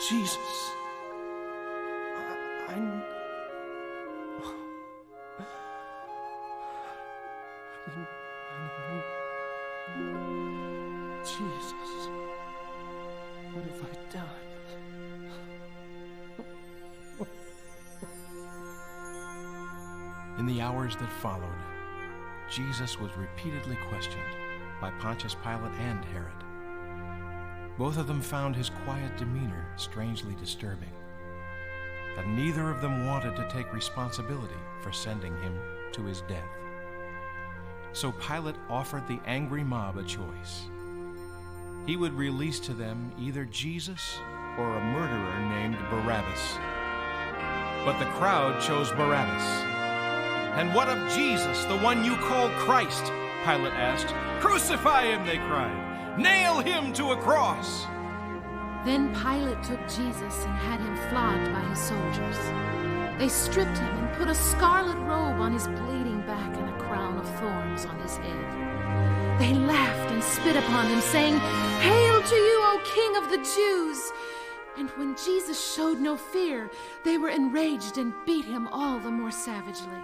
Jesus. Jesus, what have I done? In the hours that followed, Jesus was repeatedly questioned by Pontius Pilate and Herod. Both of them found his quiet demeanor strangely disturbing, and neither of them wanted to take responsibility for sending him to his death. So Pilate offered the angry mob a choice. He would release to them either Jesus or a murderer named Barabbas. But the crowd chose Barabbas. "And what of Jesus, the one you call Christ?" Pilate asked. "Crucify him," they cried. "Nail him to a cross." Then Pilate took Jesus and had him flogged by his soldiers. They stripped him and put a scarlet robe on his bleeding back and a crown of thorns on his head. They laughed and spit upon him, saying, "Hail to you, O King of the Jews!" And when Jesus showed no fear, they were enraged and beat him all the more savagely.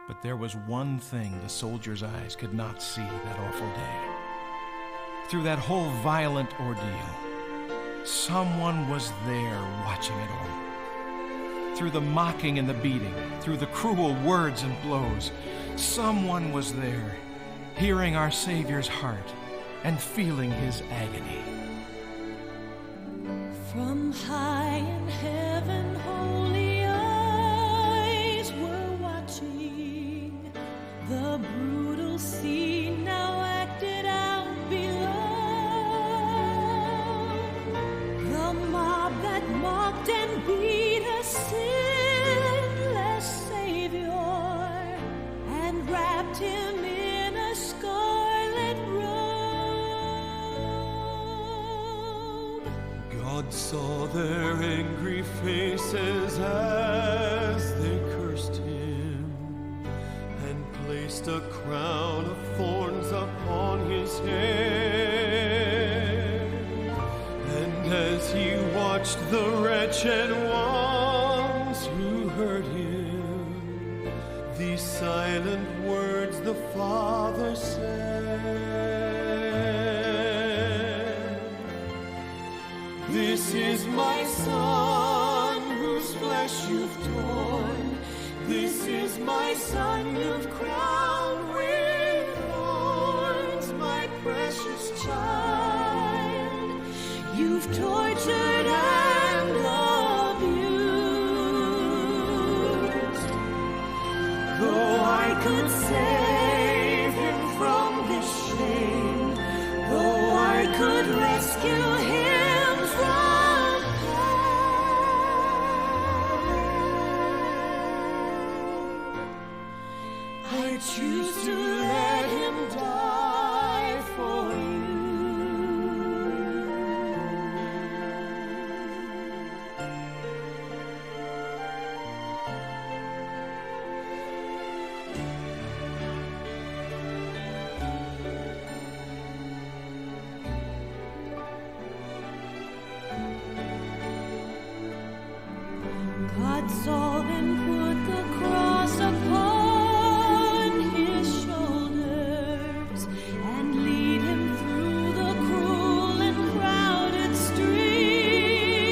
But there was one thing the soldiers' eyes could not see that awful day. Through that whole violent ordeal, someone was there watching it all. Through the mocking and the beating, through the cruel words and blows, someone was there, hearing our Savior's heart and feeling his agony. From high in heaven, holy eyes were watching the brutal scene now acted out below. The mob that mocked and beat a sinless Savior and wrapped him in a scarlet robe. God saw their angry faces as they cursed him and placed a crown of thorns upon his head. And as he watched the wretched ones who heard him, these silent words the Father said, "This is my Son, whose flesh you've torn. This is my Son you've crowned with thorns, my precious child. You've tortured and abused. Though I could save him from this shame, though I could rescue him from hell, I choose to let him die for you." God saw and put the cross upon his shoulders and lead him through the cruel and crowded streets.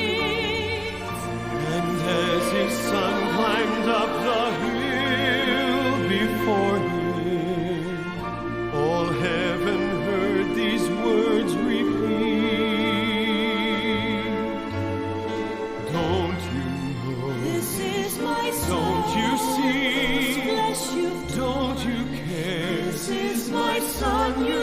And as his Son climbed up the hill before him, all heaven heard these words repeat. Don't you know? This is my Son. Don't you see? Whose flesh you've Don't you care? This is my Son you